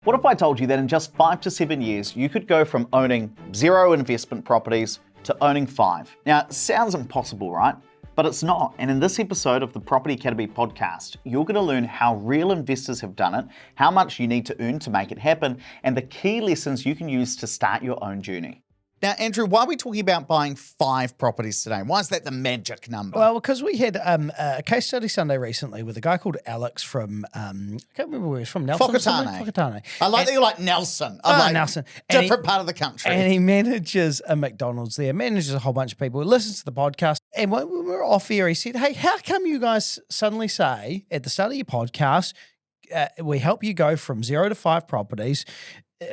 What if I told you that in just 5 to 7 years, you could go from owning 0 investment properties to owning 5? Now, it sounds impossible, right? But it's not. And in this episode of the Property Academy podcast, you're going to learn how real investors have done it, how much you need to earn to make it happen, and the key lessons you can use to start your own journey. Now, Andrew, why are we talking about buying 5 properties today? Why is that the magic number? Well, because we had a case study Sunday recently with a guy called Alex from, I can't remember where he's from, Nelson? Whakatane. I like that you're like Nelson. I'm like Nelson. Different part of the country. And he manages a McDonald's there, manages a whole bunch of people, listens to the podcast. And when we were off air, he said, hey, how come you guys suddenly say at the start of your podcast, we help you go from 0 to 5 properties?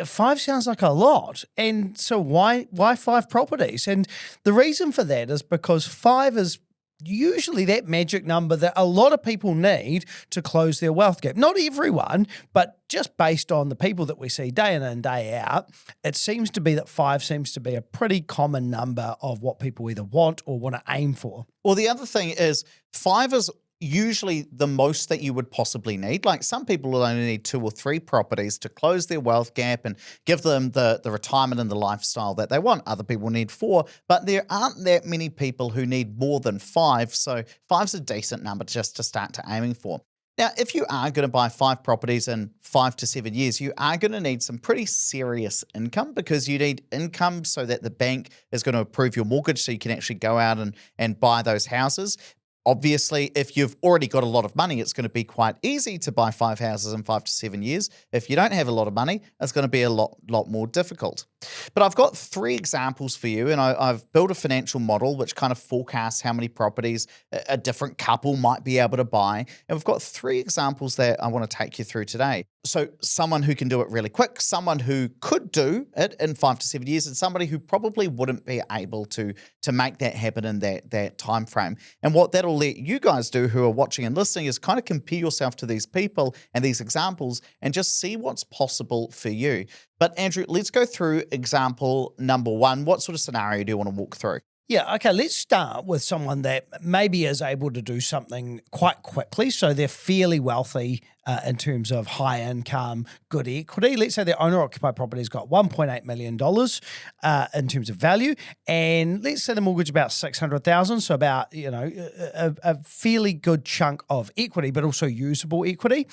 5 sounds like a lot. And so why 5 properties? And the reason for that is because 5 is usually that magic number that a lot of people need to close their wealth gap. Not everyone, but just based on the people that we see day in and day out, it seems to be that 5 seems to be a pretty common number of what people either want or want to aim for. Well, the other thing is 5 is usually the most that you would possibly need. Like some people will only need 2 or 3 properties to close their wealth gap and give them the retirement and the lifestyle that they want. Other people need 4, but there aren't that many people who need more than 5. So 5's a decent number just to start to aiming for. Now, if you are going to buy 5 properties in 5 to 7 years, you are going to need some pretty serious income, because you need income so that the bank is going to approve your mortgage so you can actually go out and buy those houses. Obviously, if you've already got a lot of money, it's going to be quite easy to buy 5 houses in 5 to 7 years. If you don't have a lot of money, it's going to be a lot more difficult. But I've got 3 examples for you, and I've built a financial model which kind of forecasts how many properties a different couple might be able to buy. And we've got 3 examples that I want to take you through today. So someone who can do it really quick, someone who could do it in 5 to 7 years, and somebody who probably wouldn't be able to make that happen in that time frame. And what that'll let you guys do who are watching and listening is kind of compare yourself to these people and these examples and just see what's possible for you. But Andrew, let's go through example number 1. What sort of scenario do you want to walk through? Yeah, okay, let's start with someone that maybe is able to do something quite quickly. So they're fairly wealthy in terms of high income, good equity. Let's say their owner-occupied property's got $1.8 million in terms of value. And let's say the mortgage is about $600,000, so about, a fairly good chunk of equity, but also usable equity.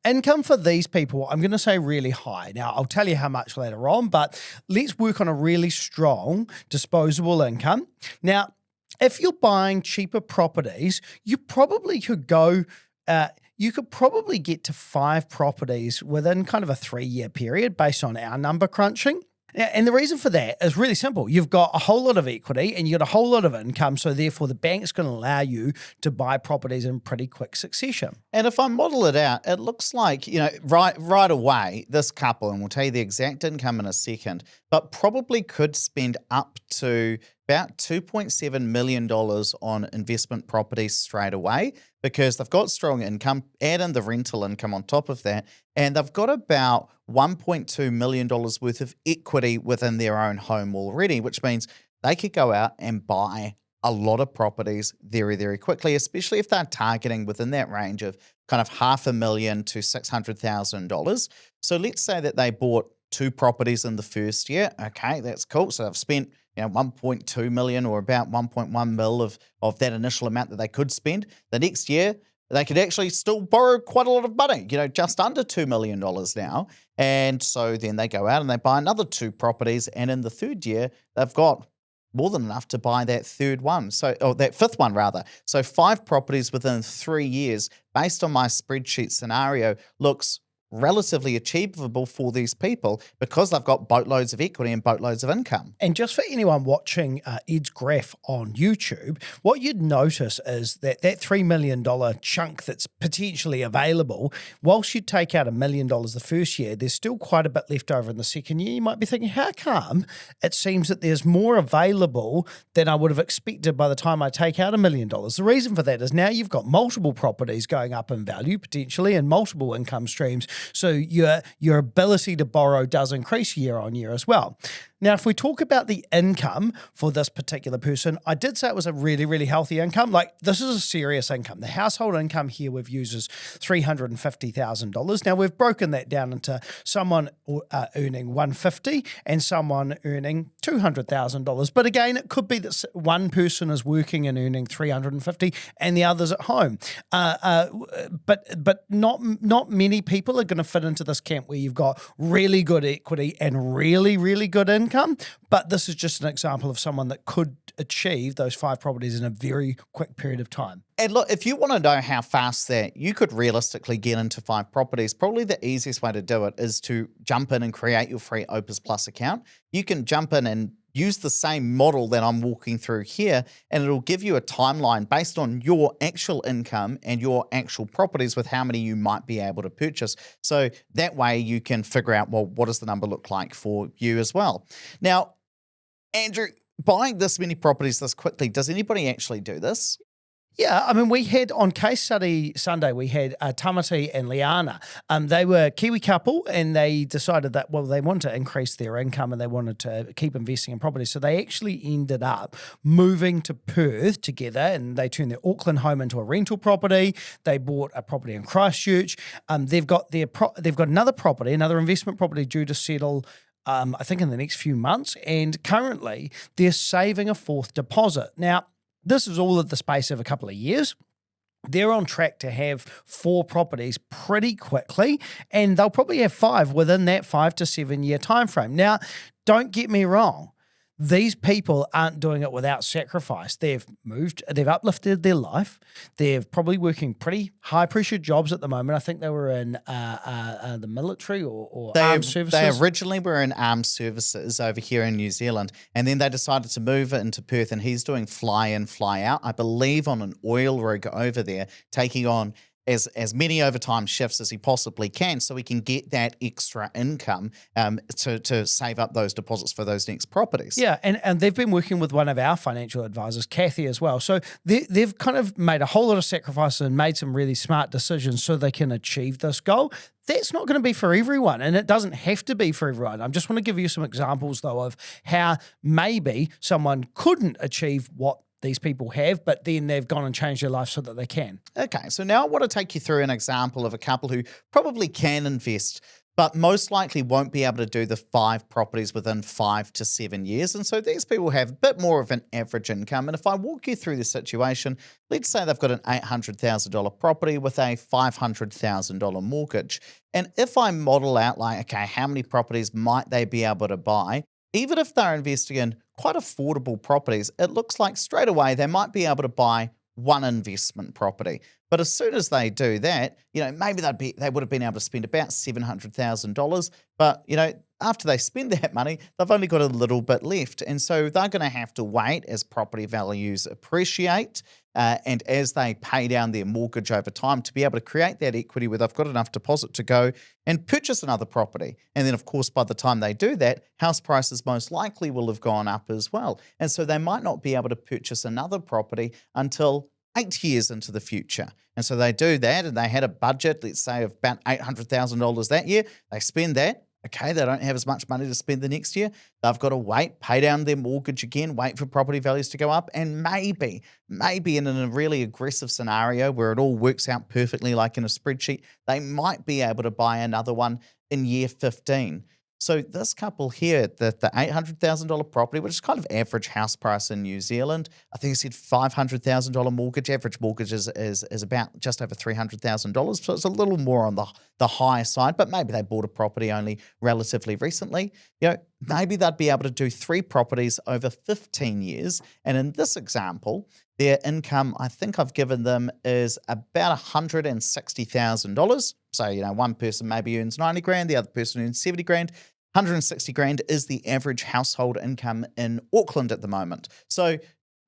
Income for these people, I'm going to say really high. Now, I'll tell you how much later on, but let's work on a really strong disposable income. Now, if you're buying cheaper properties, you probably could go, you could probably get to 5 properties within kind of a 3-year period based on our number crunching. And the reason for that is really simple. You've got a whole lot of equity and you've got a whole lot of income, so therefore the bank's going to allow you to buy properties in pretty quick succession. And if I model it out, it looks like, right away, this couple, and we'll tell you the exact income in a second, but probably could spend up to about $2.7 million on investment properties straight away, because they've got strong income, add in the rental income on top of that, and they've got about $1.2 million worth of equity within their own home already, which means they could go out and buy a lot of properties very, very quickly, especially if they're targeting within that range of kind of $500,000 to $600,000. So let's say that they bought 2 properties in the first year. Okay, that's cool. So they've spent 1.2 million or about 1.1 mil of that initial amount that they could spend. The next year, they could actually still borrow quite a lot of money, just under $2 million now. And so then they go out and they buy another 2 properties. And in the 3rd year, they've got more than enough to buy that 3rd one. Or that 5th one rather. So 5 properties within 3 years, based on my spreadsheet scenario, looks relatively achievable for these people because they've got boatloads of equity and boatloads of income. And just for anyone watching Ed's graph on YouTube, what you'd notice is that $3 million chunk that's potentially available, whilst you take out $1 million the first year, there's still quite a bit left over in the second year. You might be thinking, how come it seems that there's more available than I would have expected by the time I take out $1 million? The reason for that is now you've got multiple properties going up in value potentially and multiple income streams. So your ability to borrow does increase year on year as well. Now, if we talk about the income for this particular person, I did say it was a really, really healthy income. Like, this is a serious income. The household income here we've used is $350,000. Now, we've broken that down into someone earning $150,000 and someone earning $200,000. But again, it could be that one person is working and earning $350,000 and the other's at home. But not many people are going to fit into this camp where you've got really good equity and really, really good income. But this is just an example of someone that could achieve those 5 properties in a very quick period of time. And look, if you want to know how fast that you could realistically get into 5 properties, probably the easiest way to do it is to jump in and create your free Opus Plus account. You can jump in and use the same model that I'm walking through here, and it'll give you a timeline based on your actual income and your actual properties with how many you might be able to purchase. So that way you can figure out, well, what does the number look like for you as well? Now, Andrew, buying this many properties this quickly, does anybody actually do this? Yeah, I mean, we had on Case Study Sunday, we had Tamati and Liana. They were a Kiwi couple, and they decided that, well, they wanted to increase their income and they wanted to keep investing in property. So they actually ended up moving to Perth together, and they turned their Auckland home into a rental property. They bought a property in Christchurch. They've got another property, another investment property due to settle I think in the next few months, and currently they're saving a 4th deposit. Now, this is all in the space of a couple of years. They're on track to have 4 properties pretty quickly, and they'll probably have 5 within that 5 to 7 year time frame. Now, don't get me wrong. These people aren't doing it without sacrifice. They've uplifted their life. They're probably working pretty high-pressure jobs at the moment. I think they were in the military or armed services. They originally were in armed services over here in New Zealand, and then they decided to move into Perth, and he's doing fly-in, fly-out, I believe on an oil rig over there, taking on as many overtime shifts as he possibly can so he can get that extra income to save up those deposits for those next properties. Yeah, and they've been working with one of our financial advisors, Kathy, as well. So they've kind of made a whole lot of sacrifices and made some really smart decisions so they can achieve this goal. That's not going to be for everyone, and it doesn't have to be for everyone. I just want to give you some examples, though, of how maybe someone couldn't achieve what these people have, but then they've gone and changed their life so that they can. Okay, so now I want to take you through an example of a couple who probably can invest, but most likely won't be able to do the 5 properties within 5 to 7 years. And so these people have a bit more of an average income. And if I walk you through the situation, let's say they've got an $800,000 property with a $500,000 mortgage. And if I model out like, okay, how many properties might they be able to buy? Even if they're investing in quite affordable properties, it looks like straight away they might be able to buy 1 investment property. But as soon as they do that, maybe they would have been able to spend about $700,000. But, after they spend that money, they've only got a little bit left. And so they're going to have to wait as property values appreciate and as they pay down their mortgage over time to be able to create that equity where they've got enough deposit to go and purchase another property. And then, of course, by the time they do that, house prices most likely will have gone up as well. And so they might not be able to purchase another property until 8 years into the future. And so they do that, and they had a budget, let's say, of about $800,000 that year. They spend that. Okay, they don't have as much money to spend the next year. They've got to wait, pay down their mortgage again, wait for property values to go up, and maybe in a really aggressive scenario where it all works out perfectly like in a spreadsheet, they might be able to buy another one in year 15. So this couple here, the $800,000 property, which is kind of average house price in New Zealand, I think he said $500,000 mortgage. Average mortgage is about just over $300,000. So it's a little more on the higher side, but maybe they bought a property only relatively recently. Maybe they'd be able to do 3 properties over 15 years. And in this example, their income, I think I've given them, is about $160,000. So, one person maybe earns 90 grand, the other person earns 70 grand. 160 grand is the average household income in Auckland at the moment. So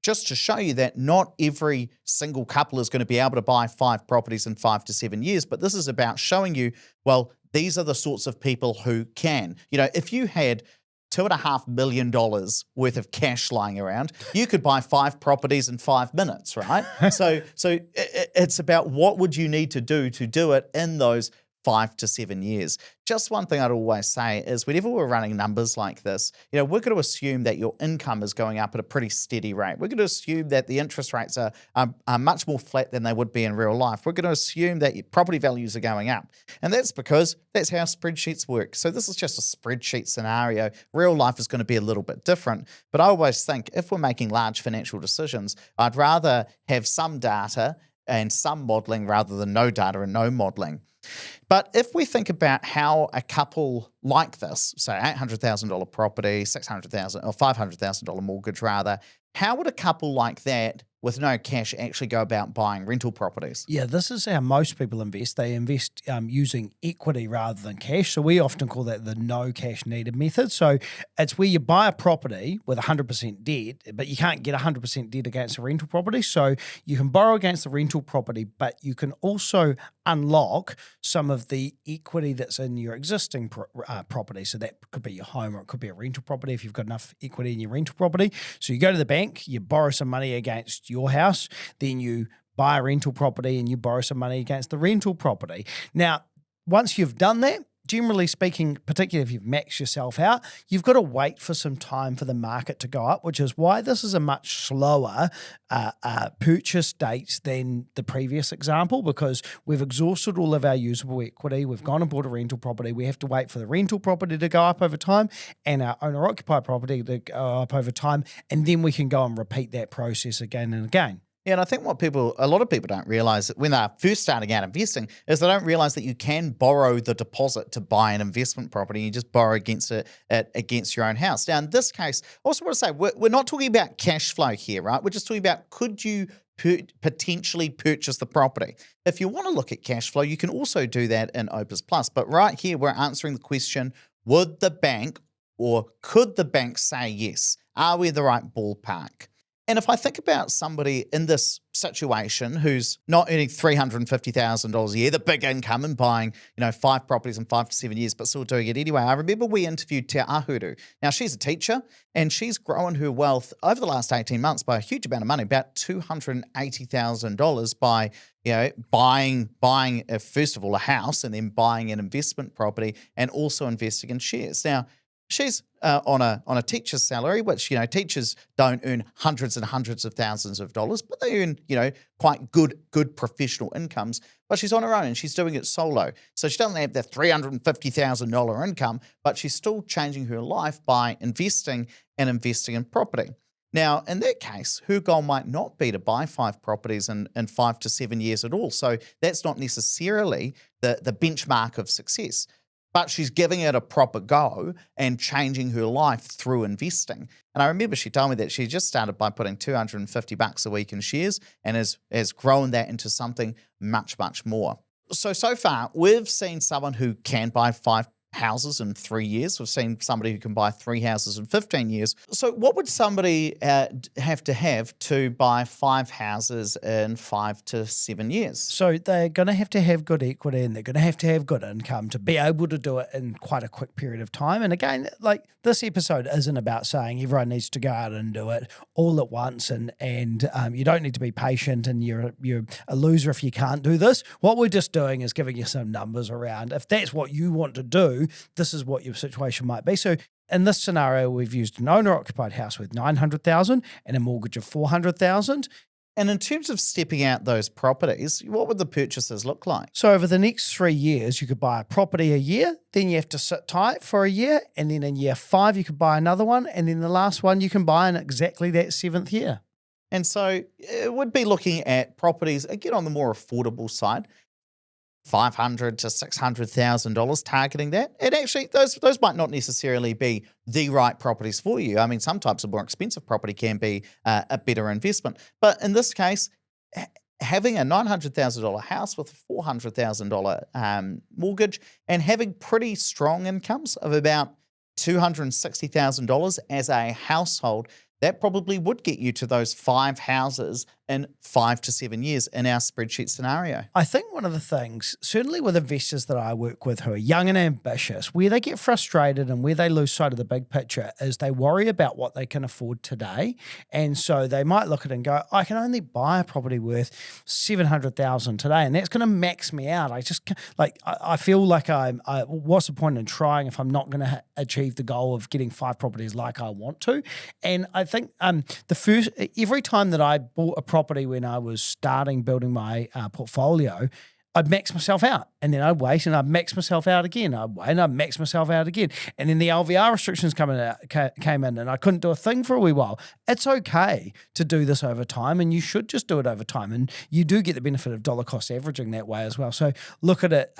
just to show you that not every single couple is going to be able to buy 5 properties in 5 to 7 years, but this is about showing you, well, these are the sorts of people who can. If you had $2.5 million worth of cash lying around, you could buy 5 properties in 5 minutes, right? So it's about what would you need to do it in those 5 to 7 years. Just one thing I'd always say is whenever we're running numbers like this, we're going to assume that your income is going up at a pretty steady rate. We're going to assume that the interest rates are much more flat than they would be in real life. We're going to assume that your property values are going up. And that's because that's how spreadsheets work. So this is just a spreadsheet scenario. Real life is going to be a little bit different. But I always think if we're making large financial decisions, I'd rather have some data and some modeling rather than no data and no modeling. But if we think about how a couple like this, say $800,000 property, $600,000 or $500,000 mortgage rather, how would a couple like that with no cash actually go about buying rental properties? Yeah, this is how most people invest. They invest using equity rather than cash. So we often call that the no cash needed method. So it's where you buy a property with 100% debt, but you can't get 100% debt against a rental property. So you can borrow against the rental property, but you can also unlock some of the equity that's in your existing property. So that could be your home or it could be a rental property if you've got enough equity in your rental property. So you go to the bank, you borrow some money against your house, then you buy a rental property and you borrow some money against the rental property. Now, once you've done that, generally speaking, particularly if you've maxed yourself out, you've got to wait for some time for the market to go up, which is why this is a much slower purchase date than the previous example, because we've exhausted all of our usable equity. We've gone and bought a rental property. We have to wait for the rental property to go up over time and our owner-occupied property to go up over time, and then we can go and repeat that process again and again. Yeah, and I think what a lot of people don't realize when they're first starting out investing is they don't realize that you can borrow the deposit to buy an investment property. You just borrow against it against your own house. Now, in this case, I also want to say we're not talking about cash flow here, right? We're just talking about could you potentially purchase the property. If you want to look at cash flow, you can also do that in Opus Plus. But right here, we're answering the question, would the bank or could the bank say yes? Are we the right ballpark? And if I think about somebody in this situation who's not earning $350,000 a year, the big income and buying, 5 properties in 5 to 7 years, but still doing it anyway. I remember we interviewed Te Ahuru. Now, she's a teacher and she's grown her wealth over the last 18 months by a huge amount of money, about $280,000 by, buying first of all, a house and then buying an investment property and also investing in shares. Now, she's on a teacher's salary, which, teachers don't earn hundreds and hundreds of thousands of dollars, but they earn, quite good professional incomes. But she's on her own and she's doing it solo. So she doesn't have that $350,000 income, but she's still changing her life by investing in property. Now, in that case, her goal might not be to buy 5 properties in 5 to 7 years at all. So that's not necessarily the benchmark of success. But she's giving it a proper go and changing her life through investing. And I remember she told me that she just started by putting $250 a week in shares and has grown that into something much, much more. So far, we've seen someone who can buy 5 houses in 3 years. We've seen somebody who can buy 3 houses in 15 years. So what would somebody have to buy 5 houses in 5 to 7 years? So they're going to have good equity and they're going to have good income to be able to do it in quite a quick period of time. And again, like this episode isn't about saying everyone needs to go out and do it all at once and you don't need to be patient and you're a loser if you can't do this. What we're just doing is giving you some numbers around. If that's what you want to do, this is what your situation might be. So in this scenario, we've used an owner-occupied house with $900,000 and a mortgage of $400,000. And in terms of stepping out those properties, what would the purchases look like? So over the next 3 years, you could buy a property a year, then you have to sit tight for a year, and then in year 5, you could buy another one, and then the last one you can buy in exactly that 7th year. And so it would be looking at properties, again, on the more affordable side, $500,000 to $600,000, targeting that. And actually, those might not necessarily be the right properties for you. I mean, some types of more expensive property can be a better investment. But in this case, having a $900,000 house with a $400,000 mortgage and having pretty strong incomes of about $260,000 as a household, that probably would get you to those 5 houses in 5 to 7 years in our spreadsheet scenario. I think one of the things, certainly with investors that I work with who are young and ambitious, where they get frustrated and where they lose sight of the big picture is they worry about what they can afford today. And so they might look at it and go, I can only buy a property worth $700,000 today, and that's going to max me out. I just I feel like what's the point in trying if I'm not going to achieve the goal of getting 5 properties like I want to? And I think every time that I bought a property when I was starting building my portfolio, I'd max myself out, and then I'd wait and I'd max myself out again. I'd wait and I'd max myself out again. And then the LVR restrictions came in and I couldn't do a thing for a wee while. It's okay to do this over time, and you should just do it over time. And you do get the benefit of dollar cost averaging that way as well. So look at it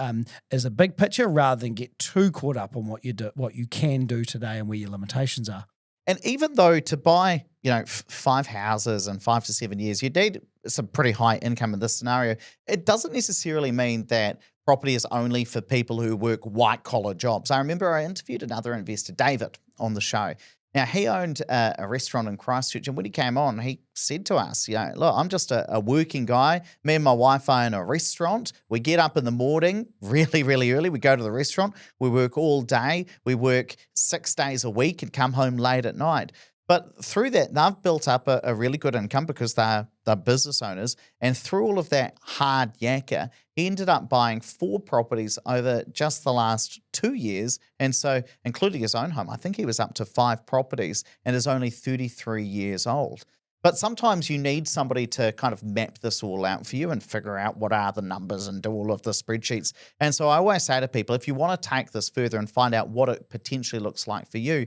as a big picture rather than get too caught up on what you can do today and where your limitations are. And even though to buy, 5 houses in 5 to 7 years, you need some pretty high income in this scenario. It doesn't necessarily mean that property is only for people who work white collar jobs. I remember I interviewed another investor, David, on the show. Now, he owned a restaurant in Christchurch, and when he came on, he said to us, look, I'm just a working guy. Me and my wife own a restaurant. We get up in the morning really, really early. We go to the restaurant. We work all day. We work 6 days a week and come home late at night. But through that, they've built up a really good income because they're business owners. And through all of that hard yakka, he ended up buying 4 properties over just the last 2 years. And so, including his own home, I think he was up to 5 properties and is only 33 years old. But sometimes you need somebody to kind of map this all out for you and figure out what are the numbers and do all of the spreadsheets. And so I always say to people, if you want to take this further and find out what it potentially looks like for you,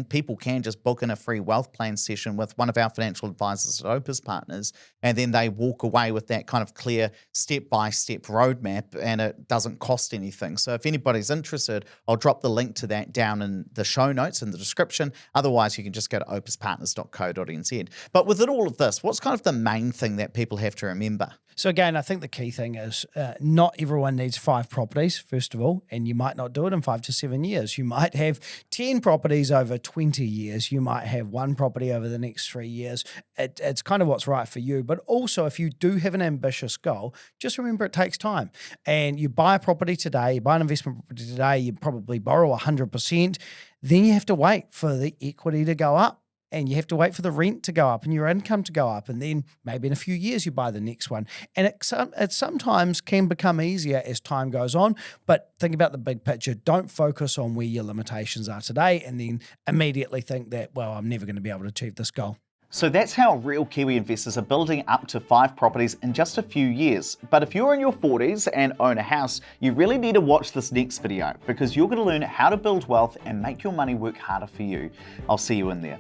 people can just book in a free wealth plan session with one of our financial advisors at Opus Partners, and then they walk away with that kind of clear step-by-step roadmap, and it doesn't cost anything. So if anybody's interested, I'll drop the link to that down in the show notes in the description. Otherwise, you can just go to opuspartners.co.nz. But within all of this, what's kind of the main thing that people have to remember? So again, I think the key thing is not everyone needs 5 properties, first of all, and you might not do it in 5 to 7 years. You might have 10 properties over 20 years. You might have 1 property over the next 3 years. It's kind of what's right for you. But also, if you do have an ambitious goal, just remember it takes time. And you buy a property today, you buy an investment property today, you probably borrow 100%. Then you have to wait for the equity to go up. And you have to wait for the rent to go up and your income to go up. And then maybe in a few years you buy the next one. And it sometimes can become easier as time goes on. But think about the big picture. Don't focus on where your limitations are today and then immediately think that, well, I'm never going to be able to achieve this goal. So that's how real Kiwi investors are building up to 5 properties in just a few years. But if you're in your 40s and own a house, you really need to watch this next video because you're going to learn how to build wealth and make your money work harder for you. I'll see you in there.